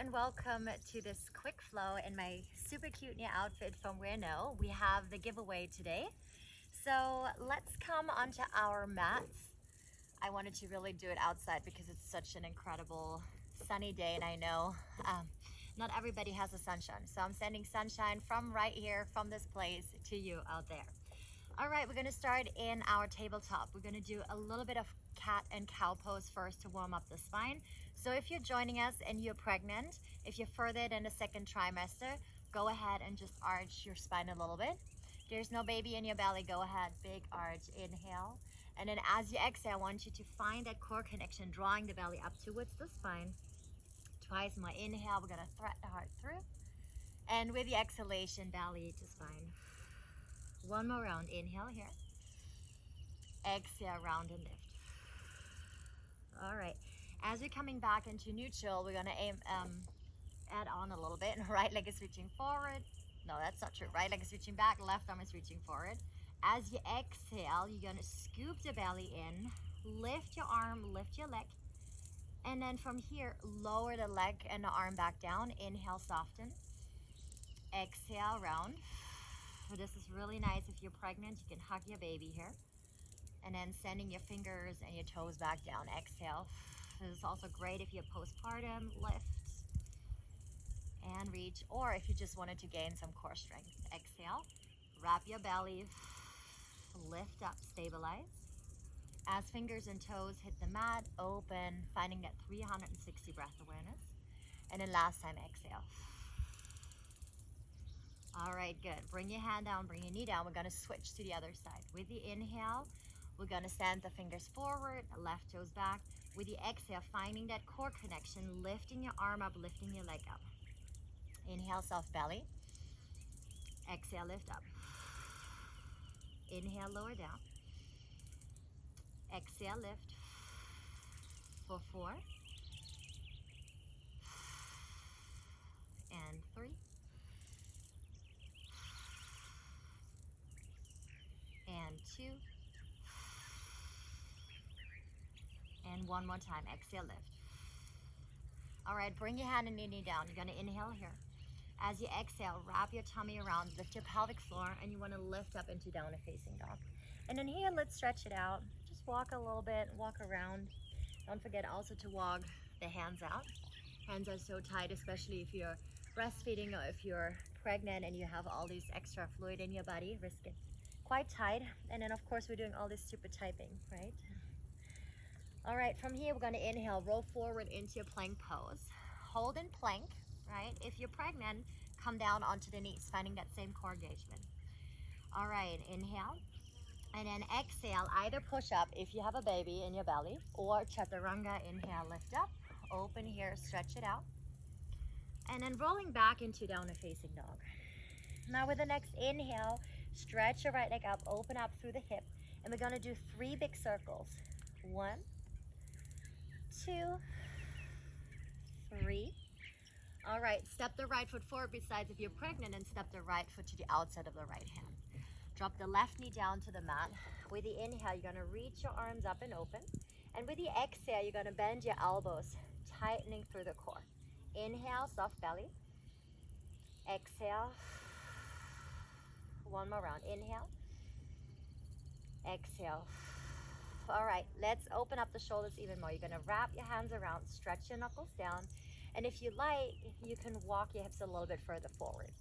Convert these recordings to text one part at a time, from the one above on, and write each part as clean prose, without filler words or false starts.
and welcome to this quick flow in my super cute new outfit from Where No. We have the giveaway today. So let's come onto our mats. I wanted to really do it outside because it's such an incredible sunny day, and I know not everybody has the sunshine. So I'm sending sunshine from right here, from this place, to you out there. All right, we're gonna start in our tabletop. We're gonna do a little bit of cat and cow pose first to warm up the spine. So if you're joining us and you're pregnant, if you're further than the second trimester, go ahead and just arch your spine a little bit. There's no baby in your belly, go ahead, big arch, inhale. And then as you exhale, I want you to find that core connection, drawing the belly up towards the spine. Twice more, inhale, we're gonna thread the heart through. And with the exhalation, belly to spine. One more round, inhale here. Exhale, round and lift. All right, as we're coming back into neutral, we're gonna add on a little bit. Right leg is reaching forward. No, that's not true. Right leg is reaching back, left arm is reaching forward. As you exhale, you're gonna scoop the belly in, lift your arm, lift your leg. And then from here, lower the leg and the arm back down. Inhale, soften. Exhale, round. So this is really nice if you're pregnant. You can hug your baby here. And then sending your fingers and your toes back down. Exhale. This is also great if you're postpartum. Lift and reach. Or if you just wanted to gain some core strength. Exhale. Wrap your belly. Lift up. Stabilize. As fingers and toes hit the mat, open, finding that 360 breath awareness. And then last time, exhale. All right, good. Bring your hand down, bring your knee down. We're gonna switch to the other side. With the inhale, we're gonna send the fingers forward, left toes back. With the exhale, finding that core connection, lifting your arm up, lifting your leg up. Inhale, soft belly. Exhale, lift up. Inhale, lower down. Exhale, lift. For 4. And 3. And 2. And one more time, exhale, lift. All right, bring your hand and your knee down. You're gonna inhale here. As you exhale, wrap your tummy around, lift your pelvic floor, and you wanna lift up into downward facing dog. And then here, let's stretch it out. Just walk a little bit, walk around. Don't forget also to walk the hands out. Hands are so tight, especially if you're breastfeeding or if you're pregnant and you have all these extra fluid in your body, risk it. Quite tight. And then of course, we're doing all this stupid typing, right? All right, from here, we're gonna inhale, roll forward into your plank pose. Hold in plank, right? If you're pregnant, come down onto the knees, finding that same core engagement. All right, inhale. And then exhale, either push up if you have a baby in your belly, or chaturanga, inhale, lift up. Open here, stretch it out. And then rolling back into downward facing dog. Now with the next inhale, stretch your right leg up, open up through the hip. And we're gonna do 3 big circles. 1, 2, 3. All right, step the right foot forward besides if you're pregnant, and step the right foot to the outside of the right hand. Drop the left knee down to the mat. With the inhale, you're gonna reach your arms up and open. And with the exhale, you're gonna bend your elbows, tightening through the core. Inhale, soft belly. Exhale. One more round, inhale. Exhale. All right, let's open up the shoulders even more. You're gonna wrap your hands around, stretch your knuckles down. And if you like, you can walk your hips a little bit further forward.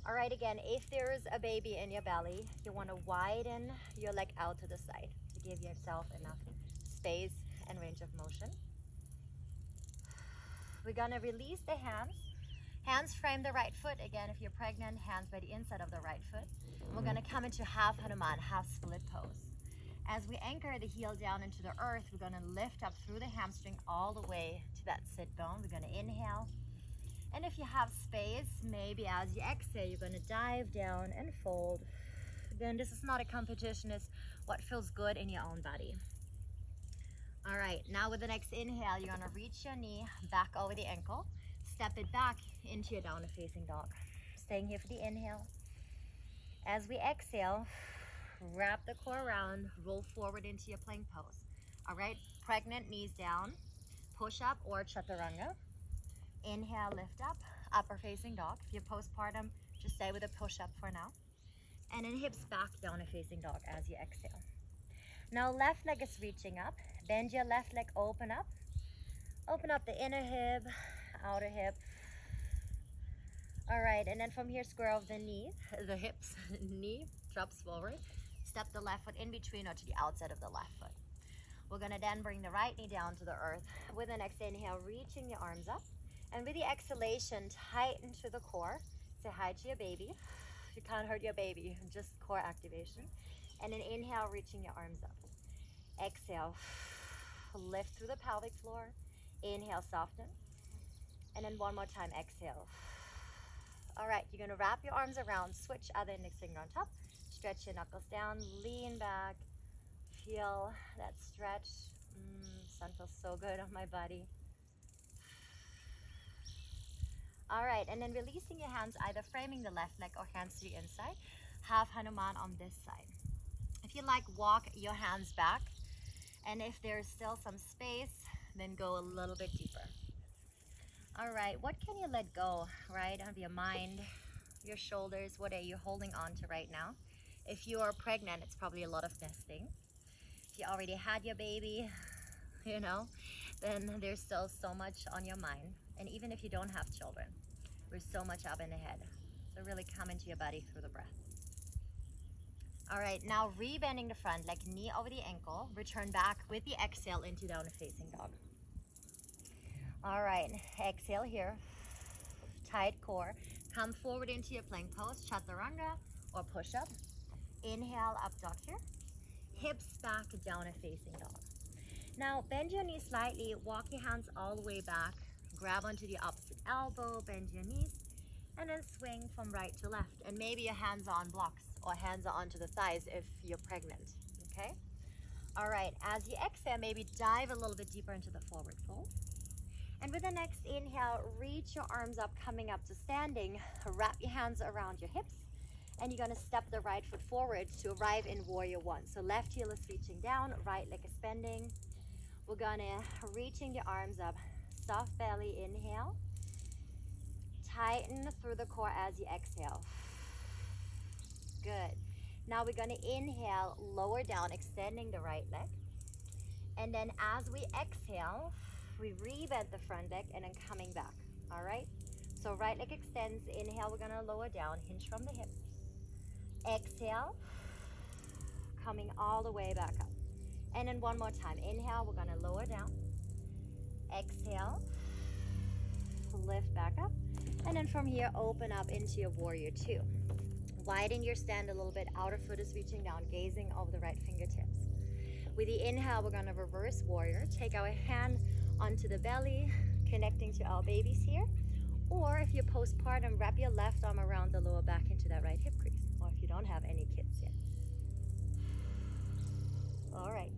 All right, again, if there is a baby in your belly, you wanna widen your leg out to the side to give yourself enough space and range of motion. We're gonna release the hands. Hands frame the right foot. Again, if you're pregnant, hands by the inside of the right foot. And we're gonna come into half Hanuman, half split pose. As we anchor the heel down into the earth, we're gonna lift up through the hamstring all the way to that sit bone. We're gonna inhale. And if you have space, maybe as you exhale, you're gonna dive down and fold. Again, this is not a competition, it's what feels good in your own body. All right, now with the next inhale, you're gonna reach your knee back over the ankle, step it back into your downward facing dog. Staying here for the inhale. As we exhale, wrap the core around, roll forward into your plank pose. All right, pregnant, knees down, push up or chaturanga. Inhale, lift up, upper facing dog. If you're postpartum, just stay with a push-up for now. And then hips back, down a facing dog as you exhale. Now left leg is reaching up. Bend your left leg, open up. Open up the inner hip, outer hip. All right, and then from here, square off the knee, the hips, knee drops forward. Step the left foot in between or to the outside of the left foot. We're gonna then bring the right knee down to the earth. With the next inhale, reaching the arms up. And with the exhalation, tighten to the core. Say hi to your baby. You can't hurt your baby, just core activation. And then inhale, reaching your arms up. Exhale, lift through the pelvic floor. Inhale, soften. And then one more time, exhale. All right, you're gonna wrap your arms around, switch other index finger on top, stretch your knuckles down, lean back, feel that stretch. Sun feels so good on my body. All right, and then releasing your hands, either framing the left leg or hands to the inside. Have Hanuman on this side. If you like, walk your hands back. And if there's still some space, then go a little bit deeper. All right, what can you let go, right, of your mind, your shoulders? What are you holding on to right now? If you are pregnant, it's probably a lot of nesting. If you already had your baby, you know, then there's still so much on your mind. And even if you don't have children, there's so much up in the head. So really come into your body through the breath. All right, now rebending the front leg, knee over the ankle. Return back with the exhale into down facing dog. All right, exhale here. Tight core. Come forward into your plank pose, chaturanga or push up. Inhale, up dog here. Hips back, down a facing dog. Now bend your knees slightly, walk your hands all the way back. Grab onto the opposite elbow, bend your knees, and then swing from right to left. And maybe your hands are on blocks or hands are onto the thighs if you're pregnant, okay? All right, as you exhale, maybe dive a little bit deeper into the forward fold. And with the next inhale, reach your arms up, coming up to standing. Wrap your hands around your hips. And you're gonna step the right foot forward to arrive in warrior one. So left heel is reaching down, right leg is bending. We're gonna reaching the arms up, soft belly, inhale. Tighten through the core as you exhale. Good. Now we're gonna inhale, lower down, extending the right leg. And then as we exhale, we rebend the front leg and then coming back, all right? So right leg extends, inhale, we're gonna lower down, hinge from the hips. Exhale, coming all the way back up. And then one more time, inhale, we're gonna lower down. Exhale, lift back up. And then from here, open up into your warrior two. Widen your stand a little bit, outer foot is reaching down, gazing over the right fingertips. With the inhale, we're gonna reverse warrior. Take our hand onto the belly, connecting to our babies here. Or if you're postpartum, wrap your left arm around the lower back into that right hip crease. Or if you don't have any kids yet. All right.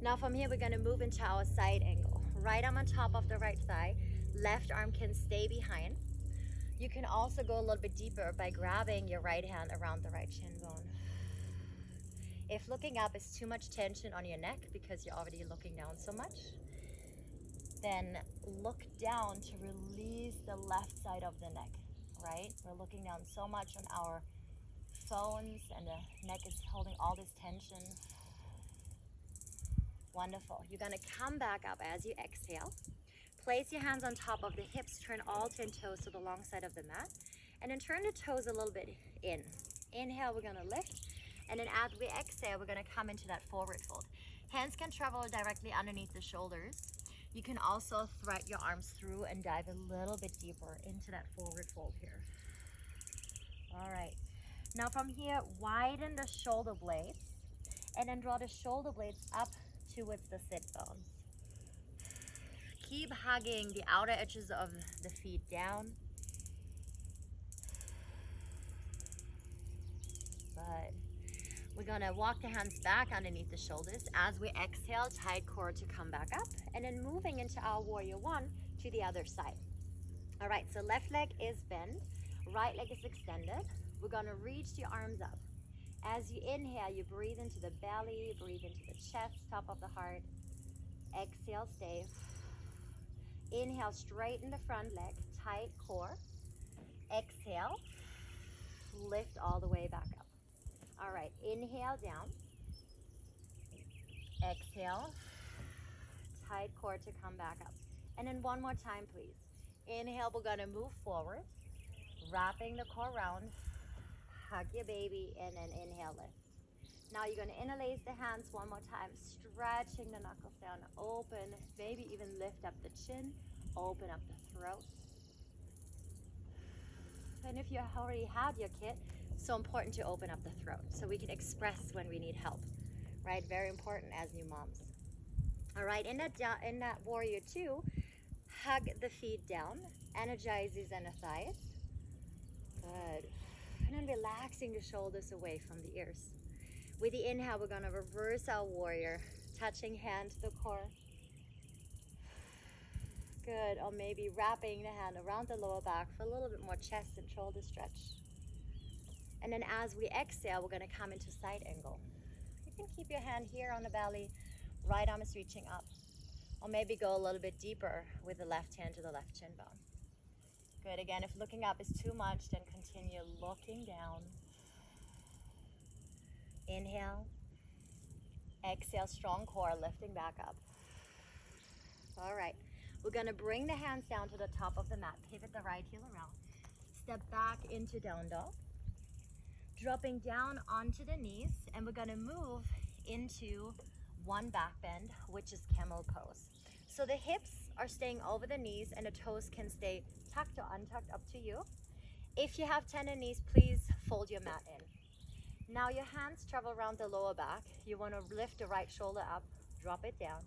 Now from here, we're gonna move into our side angle. Right arm on top of the right thigh. Left arm can stay behind. You can also go a little bit deeper by grabbing your right hand around the right shin bone. If looking up is too much tension on your neck because you're already looking down so much, then look down to release the left side of the neck, right? We're looking down so much on our phones and the neck is holding all this tension. Wonderful. You're gonna come back up as you exhale. Place your hands on top of the hips, turn all 10 toes to the long side of the mat, and then turn the toes a little bit in. Inhale, we're gonna lift, and then as we exhale, we're gonna come into that forward fold. Hands can travel directly underneath the shoulders. You can also thread your arms through and dive a little bit deeper into that forward fold here. All right. Now from here, widen the shoulder blades, and then draw the shoulder blades up towards the sit bones. Keep hugging the outer edges of the feet down. Good. We're gonna walk the hands back underneath the shoulders as we exhale, tight core to come back up, and then moving into our warrior one to the other side. All right, so left leg is bent, right leg is extended. We're gonna reach the arms up. As you inhale, you breathe into the belly, breathe into the chest, top of the heart. Exhale, stay. Inhale, straighten the front leg, tight core. Exhale, lift all the way back up. All right, inhale down. Exhale, tight core to come back up. And then one more time, please. Inhale, we're gonna move forward, wrapping the core round. Hug your baby, and then inhale, lift. Now you're gonna interlace the hands one more time, stretching the knuckles down, open, maybe even lift up the chin, open up the throat. And if you already had your kit, so important to open up the throat so we can express when we need help, right? Very important as new moms. All right, in that warrior two, hug the feet down, energize these inner thighs. Good. And then relaxing the shoulders away from the ears. With the inhale, we're gonna reverse our warrior, touching hand to the core. Good, or maybe wrapping the hand around the lower back for a little bit more chest and shoulder stretch. And then as we exhale, we're gonna come into side angle. You can keep your hand here on the belly, right arm is reaching up. Or maybe go a little bit deeper with the left hand to the left shin bone. Good, again, if looking up is too much, then continue looking down. Inhale, exhale, strong core, lifting back up. All right, we're gonna bring the hands down to the top of the mat, pivot the right heel around, step back into down dog, dropping down onto the knees, and we're gonna move into one back bend, which is camel pose. So the hips are staying over the knees and the toes can stay tucked or untucked, up to you. If you have tender knees, please fold your mat in. Now your hands travel around the lower back. You want to lift the right shoulder up, drop it down.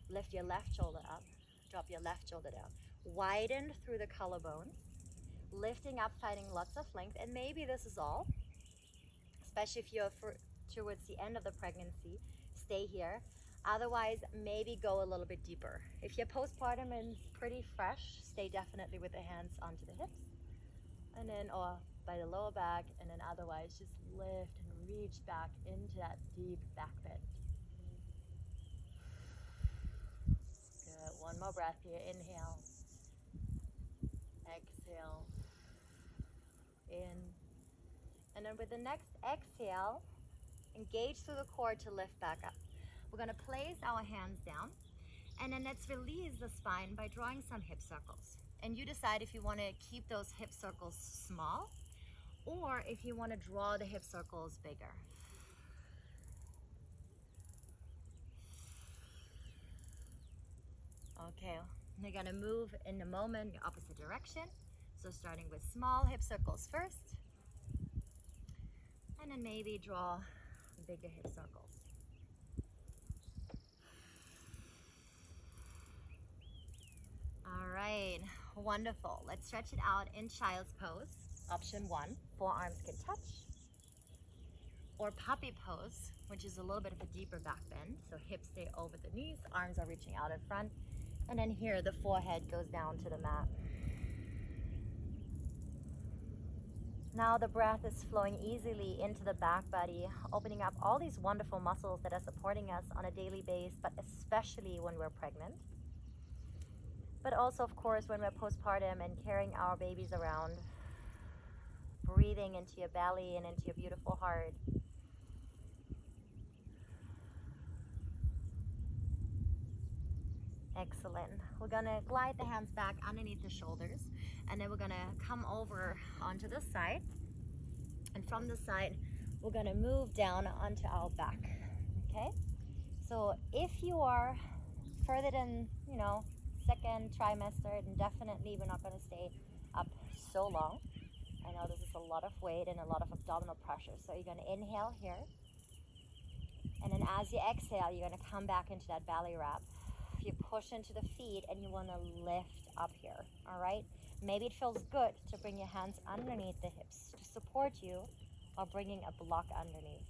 Lift your left shoulder up, drop your left shoulder down. Widen through the collarbone, lifting up, finding lots of length. And maybe this is all, especially if you're towards the end of the pregnancy, stay here. Otherwise, maybe go a little bit deeper. If you're postpartum and pretty fresh, stay definitely with the hands onto the hips. And then, or by the lower back, and then otherwise just lift and reach back into that deep back bend. Good, one more breath here, inhale, exhale, in. And then with the next exhale, engage through the core to lift back up. We're gonna place our hands down, and then let's release the spine by drawing some hip circles. And you decide if you wanna keep those hip circles small, or if you wanna draw the hip circles bigger. Okay, you're gonna move in a moment the opposite direction. So starting with small hip circles first, and then maybe draw bigger hip circles. All right, wonderful. Let's stretch it out in child's pose. Option one, forearms can touch. Or puppy pose, which is a little bit of a deeper back bend. So hips stay over the knees, arms are reaching out in front. And then here, the forehead goes down to the mat. Now the breath is flowing easily into the back body, opening up all these wonderful muscles that are supporting us on a daily basis, but especially when we're pregnant. But also, of course, when we're postpartum and carrying our babies around, breathing into your belly and into your beautiful heart. Excellent. We're gonna glide the hands back underneath the shoulders, and then we're gonna come over onto the side. And from the side, we're gonna move down onto our back, okay? So if you are further than, second trimester, then definitely we're not gonna stay up so long. I know this is a lot of weight and a lot of abdominal pressure. So you're gonna inhale here. And then as you exhale, you're gonna come back into that belly wrap. You push into the feet and you wanna lift up here, all right? Maybe it feels good to bring your hands underneath the hips to support you, or bringing a block underneath.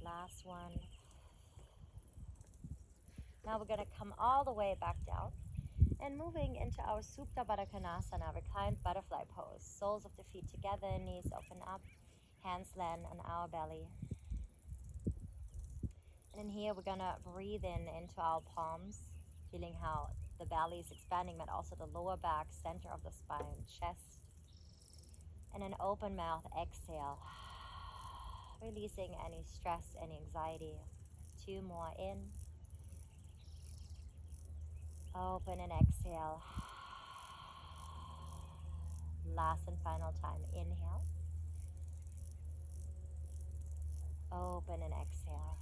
Last one. Now we're gonna come all the way back down. And moving into our Superbadakanasana, reclined butterfly pose. Soles of the feet together, knees open up, hands land on our belly. And in here, we're gonna breathe in into our palms, feeling how the belly is expanding, but also the lower back, center of the spine, chest. And an open mouth exhale, releasing any stress, any anxiety. 2 more in. Open and exhale. Last and final time, inhale. Open and exhale.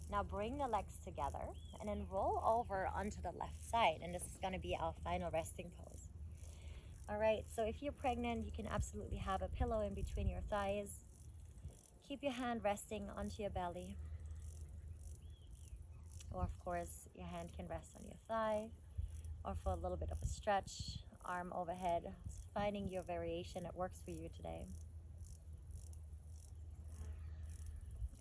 Now bring the legs together and then roll over onto the left side. And this is going to be our final resting pose. All right, so if you're pregnant, you can absolutely have a pillow in between your thighs. Keep your hand resting onto your belly. Or of course, your hand can rest on your thigh. Or for a little bit of a stretch, arm overhead. So finding your variation that works for you today.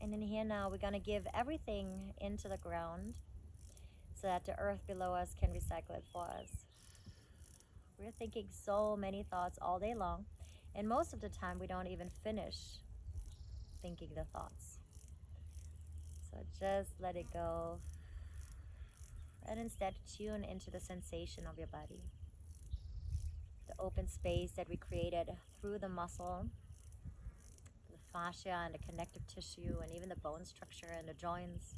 And in here now, we're going to give everything into the ground so that the earth below us can recycle it for us. We're thinking so many thoughts all day long, and most of the time we don't even finish thinking the thoughts. So just let it go, and instead tune into the sensation of your body. The open space that we created through the muscle, the fascia and the connective tissue, and even the bone structure and the joints.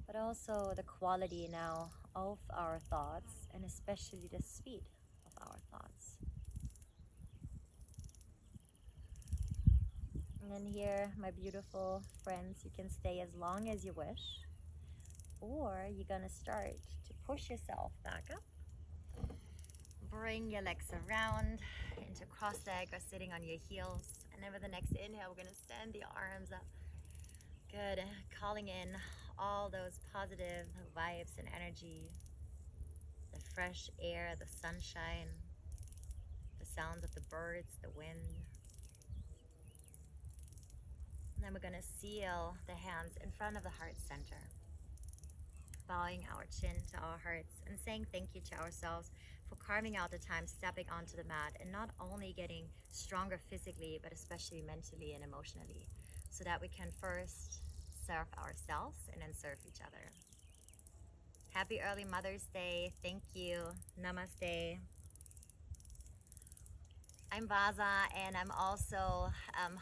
But also the quality now of our thoughts, and especially the speed of our thoughts. And then here, my beautiful friends, you can stay as long as you wish, or you're gonna start to push yourself back up. Bring your legs around into cross leg or sitting on your heels. And then with the next inhale, we're gonna send the arms up. Good, calling in all those positive vibes and energy, the fresh air, the sunshine, the sounds of the birds, the wind. And then we're gonna seal the hands in front of the heart center, bowing our chin to our hearts and saying thank you to ourselves for carving out the time, stepping onto the mat, and not only getting stronger physically, but especially mentally and emotionally, so that we can first serve ourselves and then serve each other. Happy early Mother's Day. Thank you. Namaste. I'm Vaza, and I'm also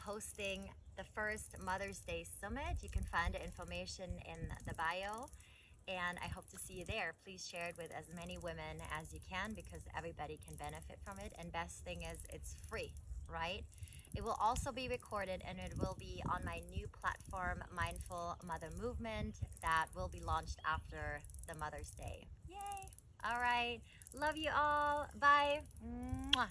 hosting the first Mother's Day Summit. You can find the information in the bio, and I hope to see you there. Please share it with as many women as you can, because everybody can benefit from it. And best thing is, it's free, right? It will also be recorded, and it will be on my new platform, Mindful Mother Movement, that will be launched after the Mother's Day. Yay! All right. Love you all. Bye. Mwah.